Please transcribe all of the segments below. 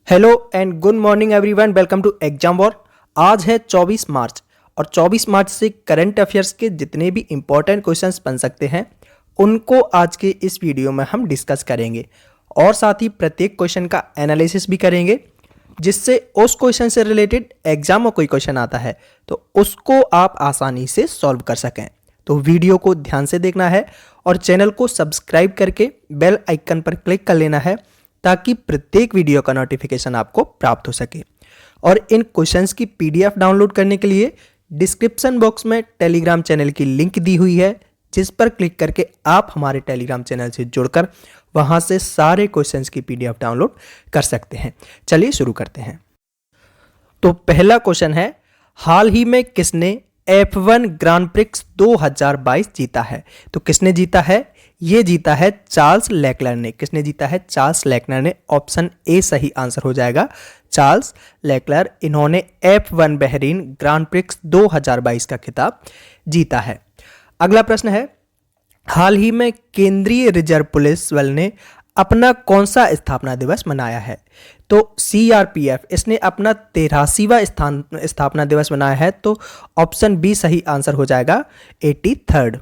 Hello and good morning everyone, welcome to exam war. आज है 24 मार्च और 24 मार्च से करंट अफेयर्स के जितने भी इंपॉर्टेंट क्वेश्चंस बन सकते हैं उनको आज के इस वीडियो में हम डिस्कस करेंगे और साथ ही प्रत्येक क्वेश्चन का एनालिसिस भी करेंगे, जिससे उस क्वेश्चन से रिलेटेड एग्जाम में कोई क्वेश्चन आता है तो उसको आप आसानी से सॉल्व कर सकें। तो वीडियो को ध्यान से देखना है और चैनल को सब्सक्राइब करके बेल आइकन पर क्लिक कर लेना है ताकि प्रत्येक वीडियो का नोटिफिकेशन आपको प्राप्त हो सके। और इन क्वेश्चंस की पीडीएफ डाउनलोड करने के लिए डिस्क्रिप्शन बॉक्स में टेलीग्राम चैनल की लिंक दी हुई है, जिस पर क्लिक करके आप हमारे टेलीग्राम चैनल से जुड़कर वहां से सारे क्वेश्चंस की पीडीएफ डाउनलोड कर सकते हैं। चलिए शुरू करते हैं। तो पहला क्वेश्चन है, हाल ही में किसने F1 ग्रांड प्रिक्स 2022 जीता है? तो किसने जीता है? ये जीता है चार्ल्स लेक्लर ने। किसने जीता है? चार्ल्स लेक्लर ने। ऑप्शन ए सही आंसर हो जाएगा, चार्ल्स लेक्लर। इन्होंने F1 बहरीन ग्रांड प्रिक्स 2022 का खिताब जीता है। अगला प्रश्न है, हाल ही में केंद्रीय रिजर्व पुलिस बल ने अपना कौन सा स्थापना दिवस मनाया है? तो CRPF इसने अपना 83वां स्थापना दिवस मनाया है। तो ऑप्शन बी सही आंसर हो जाएगा, 83rd।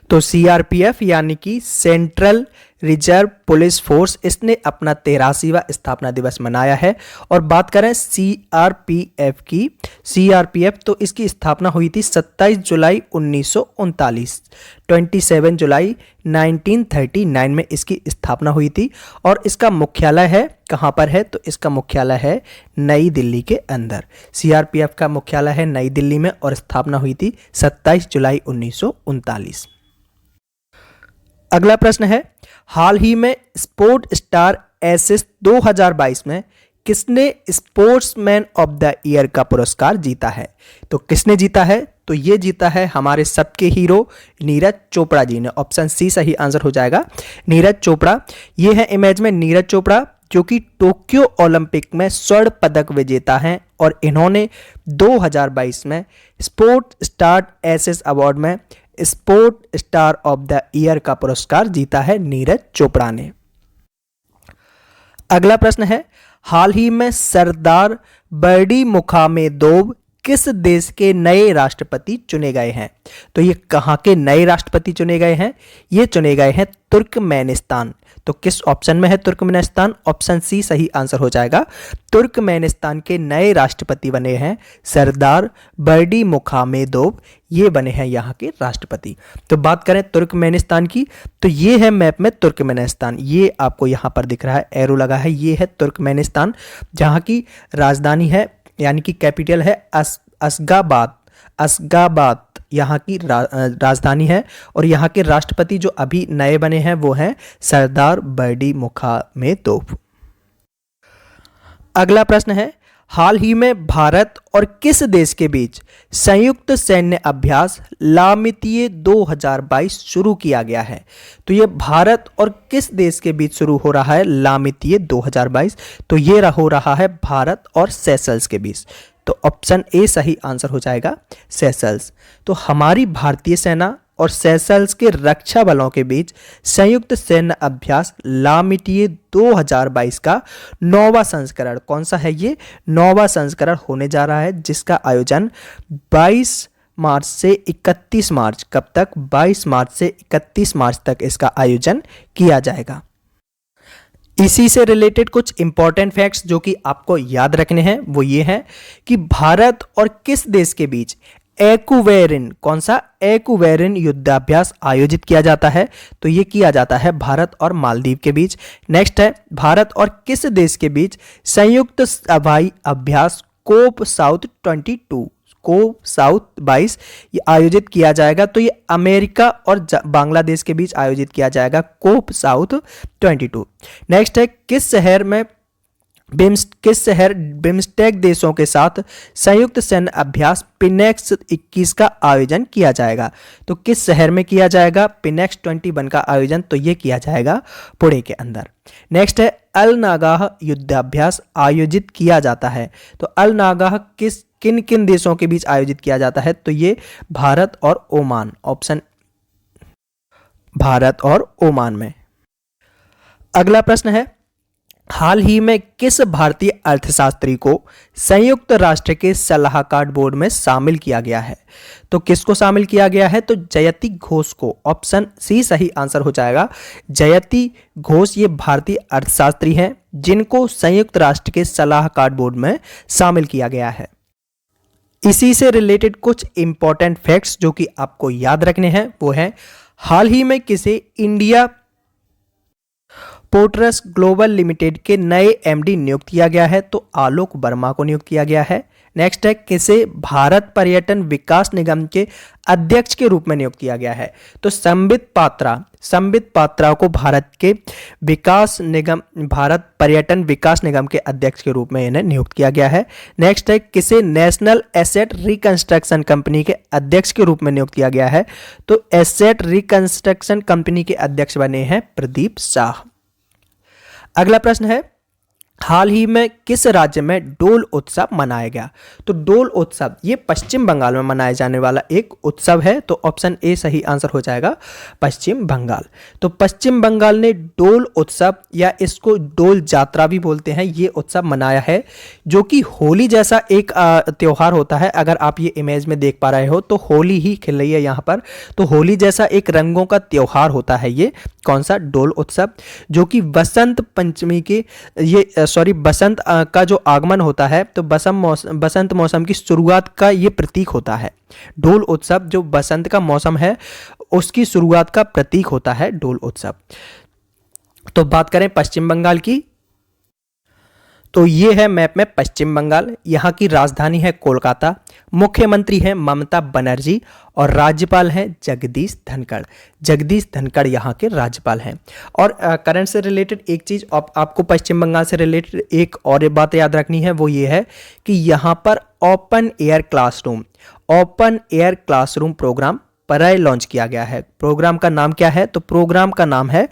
तो CRPF यानी कि सेंट्रल रिजर्व पुलिस फोर्स, इसने अपना 83वां स्थापना दिवस मनाया है। और बात करें CRPF की, CRPF तो इसकी स्थापना हुई थी 27 जुलाई 1939, 27 जुलाई 1939 में इसकी स्थापना हुई थी। और इसका मुख्यालय है कहाँ पर है? तो इसका मुख्यालय है नई दिल्ली के अंदर। CRPF का मुख्यालय है नई दिल्ली में और स्थापना हुई थी 27 जुलाई 1939। अगला प्रश्न है, हाल ही में स्पोर्ट स्टार एसिस 2022 में किसने स्पोर्ट्समैन ऑफ द ईयर का पुरस्कार जीता है? तो किसने जीता है? तो ये जीता है हमारे सबके हीरो नीरज चोपड़ा जी ने। ऑप्शन सी सही आंसर हो जाएगा, नीरज चोपड़ा। ये है इमेज में नीरज चोपड़ा, जो कि टोक्यो ओलंपिक में स्वर्ण पदक विजेता हैं और इन्होंने 2022 में स्पोर्ट स्टार एसिस अवार्ड में sport star of the year का पुरस्कार जीता है नीरज चोपड़ा ने। अगला प्रश्न है, हाल ही में सरदार बर्डी मुखामेदोव किस देश के नए राष्ट्रपति चुने गए हैं? तो ये कहाँ के नए राष्ट्रपति चुने गए हैं? ये चुने गए हैं तुर्कमेनिस्तान। तो किस ऑप्शन में है तुर्कमेनिस्तान? ऑप्शन सी सही आंसर हो जाएगा, तुर्कमेनिस्तान के नए राष्ट्रपति बने हैं सरदार बर्डी मुखामेदोव। ये बने हैं यहाँ के राष्ट्रपति। तो बात करें तुर्कमेनिस्तान की, तो ये है मैप में तुर्कमेनिस्तान। ये आपको यहाँ पर दिख रहा है, एरो लगा है, ये है तुर्कमेनिस्तान, जहाँ की राजधानी है यानी कि कैपिटल है अशगाबाद। अशगाबाद यहाँ की राजधानी है। और यहाँ के राष्ट्रपति जो अभी नए बने हैं वो हैं सरदार बर्डी मुखामेदोव। अगला प्रश्न है, हाल ही में भारत और किस देश के बीच संयुक्त सैन्य अभ्यास लामितीय 2022 शुरू किया गया है? तो ये भारत और किस देश के बीच शुरू हो रहा है लामितीय 2022? तो ये हो रहा है भारत और सेशल्स के बीच। तो ऑप्शन ए सही आंसर हो जाएगा, सेशल्स। तो हमारी भारतीय सेना और सेशल्स के रक्षा बलों के बीच संयुक्त सैन्य अभ्यास लामितीय 2022 का 9वां संस्करण, कौन सा है ये? 9वां संस्करण होने जा रहा है, जिसका आयोजन 22 मार्च से 31 मार्च, कब तक? 22 मार्च से 31 मार्च तक इसका आयोजन किया जाएगा। इसी से रिलेटेड कुछ इंपॉर्टेंट फैक्ट्स जो कि आपको याद रखने हैं वो ये हैं कि भारत और किस देश के बीच एक्वेरिन, कौन सा? एक्वेरिन युद्धाभ्यास आयोजित किया जाता है? तो ये किया जाता है भारत और मालदीव के बीच। नेक्स्ट है, भारत और किस देश के बीच संयुक्त हवाई अभ्यास कोप साउथ 22, कोप साउथ 22 ये आयोजित किया जाएगा? तो ये अमेरिका और बांग्लादेश के बीच आयोजित किया जाएगा, कोप साउथ 22। नेक्स्ट है, किस शहर बिम्स्टेक देशों के साथ संयुक्त सैन्य अभ्यास पिनेक्स 21 का आयोजन किया जाएगा? तो किस शहर में किया जाएगा पिनेक्स 21 का आयोजन? तो ये किया जाएगा पुणे के अंदर। नेक्स्ट है, अल नागाह युद्धाभ्यास आयोजित किया जाता है? तो अल नागाह किन किन देशों के बीच आयोजित किया जाता है? तो ये भारत और ओमान, ऑप्शन भारत और ओमान में। अगला प्रश्न है, हाल ही में किस भारतीय अर्थशास्त्री को संयुक्त राष्ट्र के सलाहकार बोर्ड में शामिल किया गया है? तो किसको शामिल किया गया है? तो जयति घोष को। ऑप्शन सी सही आंसर हो जाएगा। जयति घोष ये भारतीय अर्थशास्त्री हैं जिनको संयुक्त राष्ट्र के सलाहकार बोर्ड में शामिल किया गया है। इसी से रिलेटेड कुछ इंपॉर्टेंट फैक्ट्स जो कि आपको याद रखने हैं वो हैं, हाल ही में किसे इंडिया पोर्ट्स ग्लोबल लिमिटेड के नए एमडी नियुक्त किया गया है? तो आलोक वर्मा को नियुक्त किया गया है। नेक्स्ट है, किसे भारत पर्यटन विकास निगम के अध्यक्ष के रूप में नियुक्त किया गया है? तो संबित पात्रा को भारत पर्यटन विकास निगम के अध्यक्ष के रूप में इन्हें नियुक्त किया गया है। नेक्स्ट है, किसे नेशनल एसेट रिकंस्ट्रक्शन कंपनी के अध्यक्ष के रूप में नियुक्त किया गया है? तो एसेट रिकंस्ट्रक्शन कंपनी के अध्यक्ष बने हैं प्रदीप शाह। अगला प्रश्न है, हाल ही में किस राज्य में डोल उत्सव मनाया गया? तो डोल उत्सव ये पश्चिम बंगाल में मनाया जाने वाला एक उत्सव है। तो ऑप्शन ए सही आंसर हो जाएगा, पश्चिम बंगाल। तो पश्चिम बंगाल ने डोल उत्सव या इसको डोल जात्रा भी बोलते हैं, ये उत्सव मनाया है, जो कि होली जैसा एक त्योहार होता है। अगर आप ये इमेज में देख पा रहे हो तो होली ही खिल रही है यहाँ पर। तो होली जैसा एक रंगों का त्योहार होता है ये, कौन सा? डोल उत्सव, जो कि बसंत पंचमी के बसंत का जो आगमन होता है, तो बसंत मौसम की शुरुआत का ये प्रतीक होता है। डोल उत्सव जो बसंत का मौसम है उसकी शुरुआत का प्रतीक होता है डोल उत्सव। तो बात करें पश्चिम बंगाल की, तो ये है मैप में पश्चिम बंगाल। यहाँ की राजधानी है कोलकाता, मुख्यमंत्री है ममता बनर्जी और राज्यपाल हैं जगदीश धनखड़। जगदीश धनखड़ यहाँ के राज्यपाल हैं। और करंट से रिलेटेड एक चीज़ आपको पश्चिम बंगाल से रिलेटेड एक और बात याद रखनी है, वो ये है कि यहाँ पर ओपन एयर क्लासरूम प्रोग्राम परय लॉन्च किया गया है। प्रोग्राम का नाम क्या है? तो प्रोग्राम का नाम है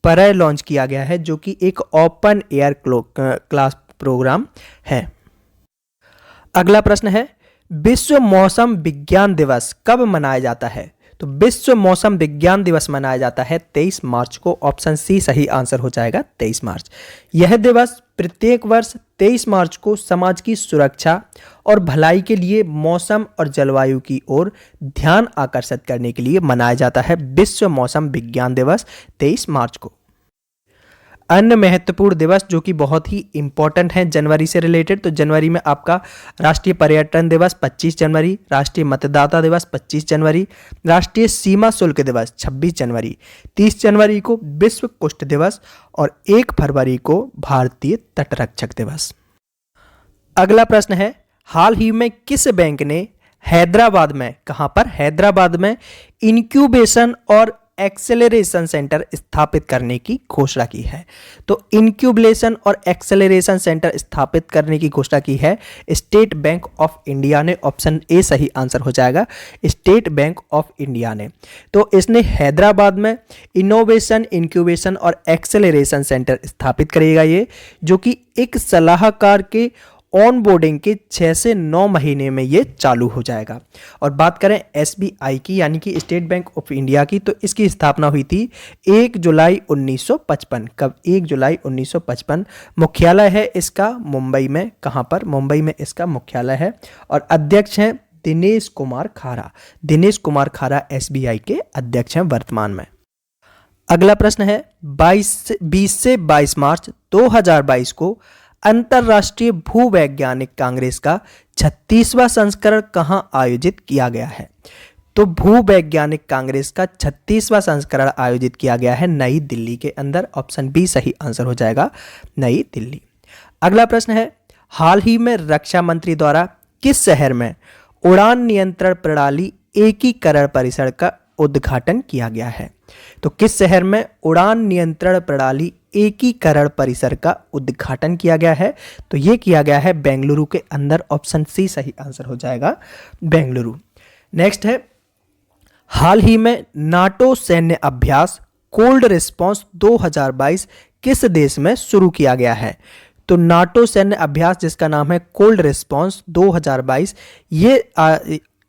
परय लॉन्च किया गया है, जो कि एक ओपन एयर क्लास प्रोग्राम है। अगला प्रश्न है, विश्व मौसम विज्ञान दिवस कब मनाया जाता है? तो विश्व मौसम विज्ञान दिवस मनाया जाता है 23 मार्च को। ऑप्शन सी सही आंसर हो जाएगा, 23 मार्च। यह दिवस प्रत्येक वर्ष 23 मार्च को समाज की सुरक्षा और भलाई के लिए मौसम और जलवायु की ओर ध्यान आकर्षित करने के लिए मनाया जाता है। विश्व मौसम विज्ञान दिवस 23 मार्च को। अन्य महत्वपूर्ण दिवस जो कि बहुत ही इंपॉर्टेंट हैं जनवरी से रिलेटेड, तो जनवरी में आपका राष्ट्रीय पर्यटन दिवस 25 जनवरी, राष्ट्रीय मतदाता दिवस 25 जनवरी, राष्ट्रीय सीमा शुल्क दिवस 26 जनवरी, 30 जनवरी को विश्व कुष्ठ दिवस और 1 फरवरी को भारतीय तटरक्षक दिवस। अगला प्रश्न है, हाल ही में किस बैंक ने हैदराबाद में, कहां पर? हैदराबाद में इंक्यूबेशन और एक्सेलरेशन सेंटर स्थापित करने की घोषणा की है? तो इंक्यूबेशन और एक्सेलरेशन सेंटर स्थापित करने की घोषणा की है स्टेट बैंक ऑफ इंडिया ने। ऑप्शन ए सही आंसर हो जाएगा, स्टेट बैंक ऑफ इंडिया ने। तो इसने हैदराबाद में इनोवेशन, इंक्यूबेशन और एक्सेलरेशन सेंटर स्थापित करेगा ये, जो कि एक सलाहकार के ऑनबोर्डिंग के 6 से 9 महीने में ये चालू हो जाएगा। और बात करें एसबीआई की, यानी कि स्टेट बैंक ऑफ इंडिया की, तो इसकी स्थापना हुई थी 1 जुलाई 1955। कब? 1 जुलाई 1955। मुख्यालय है इसका मुंबई में। कहाँ पर? मुंबई में इसका मुख्यालय है। और अध्यक्ष हैं दिनेश कुमार खारा। दिनेश कुमार खारा एसबीआई के अध्यक्ष हैं वर्तमान में। अगला प्रश्न है, 20 से 22 मार्च 2022 को अंतर्राष्ट्रीय भूवैज्ञानिक कांग्रेस का 36वां संस्करण कहां आयोजित किया गया है? तो भूवैज्ञानिक कांग्रेस का 36वां संस्करण आयोजित किया गया है नई दिल्ली के अंदर। ऑप्शन बी सही आंसर हो जाएगा, नई दिल्ली। अगला प्रश्न है, हाल ही में रक्षा मंत्री द्वारा किस शहर में उड़ान नियंत्रण प्रणाली एकीकरण परिसर का उद्घाटन किया गया है? तो किस शहर में उड़ान नियंत्रण प्रणाली एकीकरण परिसर का उद्घाटन किया गया है? तो ये किया गया है बेंगलुरु के अंदर। ऑप्शन सी सही आंसर हो जाएगा, बेंगलुरु। नेक्स्ट है, हाल ही में नाटो सैन्य अभ्यास कोल्ड रिस्पॉन्स 2022 किस देश में शुरू किया गया है? तो नाटो सैन्य अभ्यास जिसका नाम है कोल्ड रिस्पॉन्स 2022, ये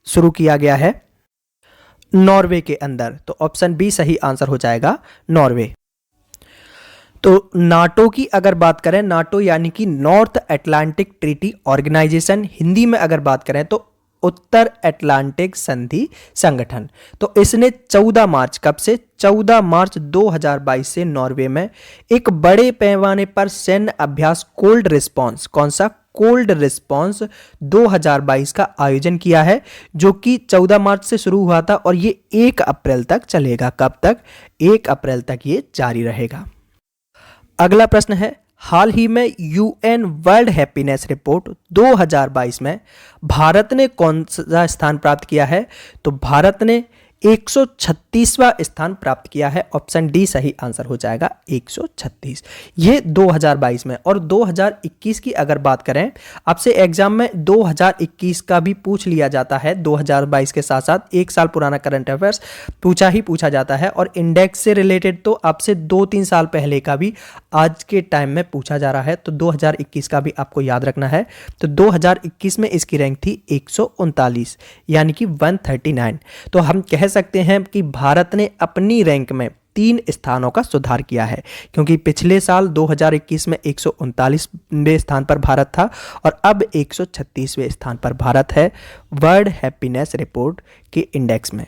शुरू किया गया है नॉर्वे के अंदर। तो ऑप्शन बी सही आंसर हो जाएगा, नॉर्वे। तो नाटो की अगर बात करें, नाटो यानी कि North Atlantic Treaty Organisation, Hindi में अगर बात करें तो उत्तर अटलांटिक संधि संगठन। तो इसने 14 मार्च, कब से? 14 मार्च 2022 से नॉर्वे में एक बड़े पैमाने पर सैन्य अभ्यास कोल्ड रिस्पॉन्स, कौन सा? कोल्ड रिस्पॉन्स 2022 का आयोजन किया है, जो कि 14 मार्च से शुरू हुआ था और ये 1 अप्रैल तक चलेगा। कब तक? 1 अप्रैल तक ये जारी रहेगा। अगला प्रश्न है, हाल ही में यूएन वर्ल्ड हैप्पीनेस रिपोर्ट 2022 में भारत ने कौन सा स्थान प्राप्त किया है? तो भारत ने 136वां स्थान प्राप्त किया है। ऑप्शन डी सही आंसर हो जाएगा, 136। ये 2022 में। और 2021 की अगर बात करें, आपसे एग्जाम में 2021 का भी पूछ लिया जाता है। 2022 के साथ साथ 1 साल पुराना करंट अफेयर्स पूछा जाता है। और इंडेक्स से रिलेटेड तो आपसे 2-3 साल पहले का भी आज के टाइम में पूछा जा रहा है। तो 2021 का भी आपको याद रखना है। तो 2021 में इसकी रैंक थी 139, यानी कि 139। तो हम कह सकते हैं कि भारत ने अपनी रैंक में 3 स्थानों का सुधार किया है, क्योंकि पिछले साल 2021 में 139वें स्थान पर भारत था और अब 136वें स्थान पर भारत है वर्ल्ड हैप्पीनेस रिपोर्ट के इंडेक्स में।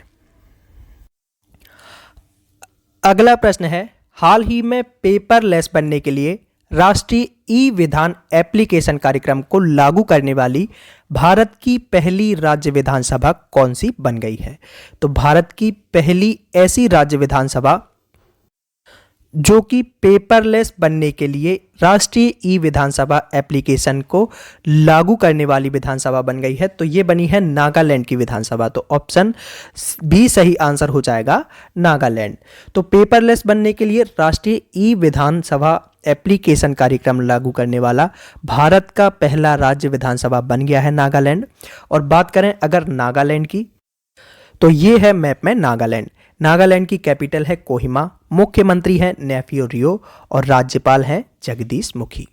अगला प्रश्न है, हाल ही में पेपरलेस बनने के लिए राष्ट्रीय ई विधान एप्लीकेशन कार्यक्रम को लागू करने वाली भारत की पहली राज्य विधानसभा कौन सी बन गई है? तो भारत की पहली ऐसी राज्य विधानसभा जो कि पेपरलेस बनने के लिए राष्ट्रीय ई विधानसभा एप्लीकेशन को लागू करने वाली विधानसभा बन गई है, तो ये बनी है नागालैंड की विधानसभा। तो ऑप्शन बी सही आंसर हो जाएगा, नागालैंड। तो पेपरलेस बनने के लिए राष्ट्रीय ई विधानसभा एप्लीकेशन कार्यक्रम लागू करने वाला भारत का पहला राज्य विधानसभा बन गया है नागालैंड। और बात करें अगर नागालैंड की, तो ये है मैप में नागालैंड। नागालैंड की कैपिटल है कोहिमा, मुख्यमंत्री है नेफ्यू रियो और राज्यपाल हैं जगदीश मुखी।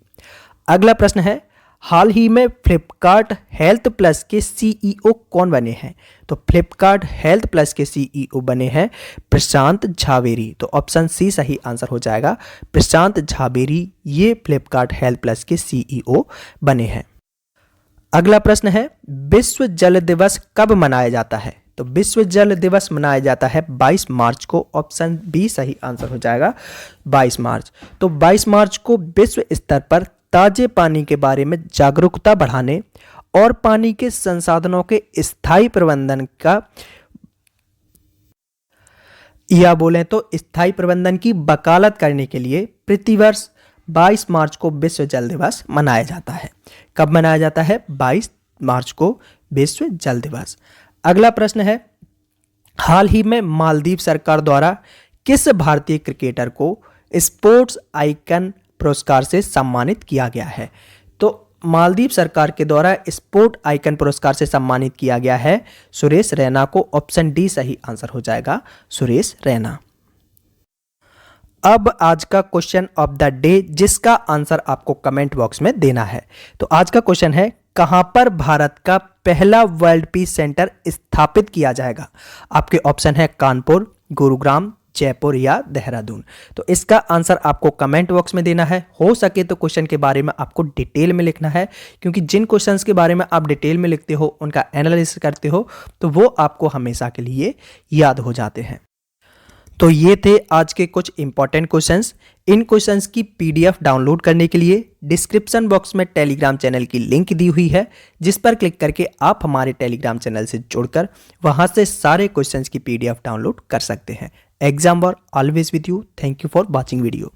अगला प्रश्न है, हाल ही में फ्लिपकार्ट हेल्थ प्लस के सीईओ कौन बने हैं? तो फ्लिपकार्ट हेल्थ प्लस के सीईओ बने हैं प्रशांत झावेरी। तो ऑप्शन सी सही आंसर हो जाएगा, प्रशांत झावेरी ये फ्लिपकार्ट हेल्थ प्लस के सीईओ बने हैं। अगला प्रश्न है, विश्व जल दिवस कब मनाया जाता है? तो विश्व जल दिवस मनाया जाता है 22 मार्च को। ऑप्शन बी सही आंसर हो जाएगा, 22 मार्च। तो 22 मार्च को विश्व स्तर पर ताजे पानी के बारे में जागरूकता बढ़ाने और पानी के संसाधनों के स्थायी प्रबंधन का, या बोलें तो स्थायी प्रबंधन की वकालत करने के लिए प्रतिवर्ष 22 मार्च को विश्व जल दिवस मनाया जाता है। कब मनाया जाता है? 22 मार्च को विश्व जल दिवस। अगला प्रश्न है, हाल ही में मालदीव सरकार द्वारा किस भारतीय क्रिकेटर को स्पोर्ट्स आइकन पुरस्कार से सम्मानित किया गया है? तो मालदीव सरकार के द्वारा स्पोर्ट आइकन पुरस्कार से सम्मानित किया गया है सुरेश रैना को। ऑप्शन डी सही आंसर हो जाएगा, सुरेश रैना। अब आज का क्वेश्चन ऑफ द डे, जिसका आंसर आपको कमेंट बॉक्स में देना है। तो आज का क्वेश्चन है, कहां पर भारत का पहला वर्ल्ड पीस सेंटर स्थापित किया जाएगा? आपके ऑप्शन है कानपुर, गुरुग्राम, जयपुर या देहरादून। तो इसका आंसर आपको कमेंट बॉक्स में देना है। हो सके तो क्वेश्चन के बारे में आपको डिटेल में लिखना है, क्योंकि जिन क्वेश्चंस के बारे में आप डिटेल में लिखते हो, उनका एनालिसिस करते हो, तो वो आपको हमेशा के लिए याद हो जाते हैं। तो ये थे आज के कुछ इंपॉर्टेंट क्वेश्चंस। इन क्वेश्चंस की पीडीएफ डाउनलोड करने के लिए डिस्क्रिप्शन बॉक्स में टेलीग्राम चैनल की लिंक दी हुई है, जिस पर क्लिक करके आप हमारे टेलीग्राम चैनल से जुड़कर वहां से सारे क्वेश्चंस की पीडीएफ डाउनलोड कर सकते हैं। Exam war always with you. Thank you for watching video.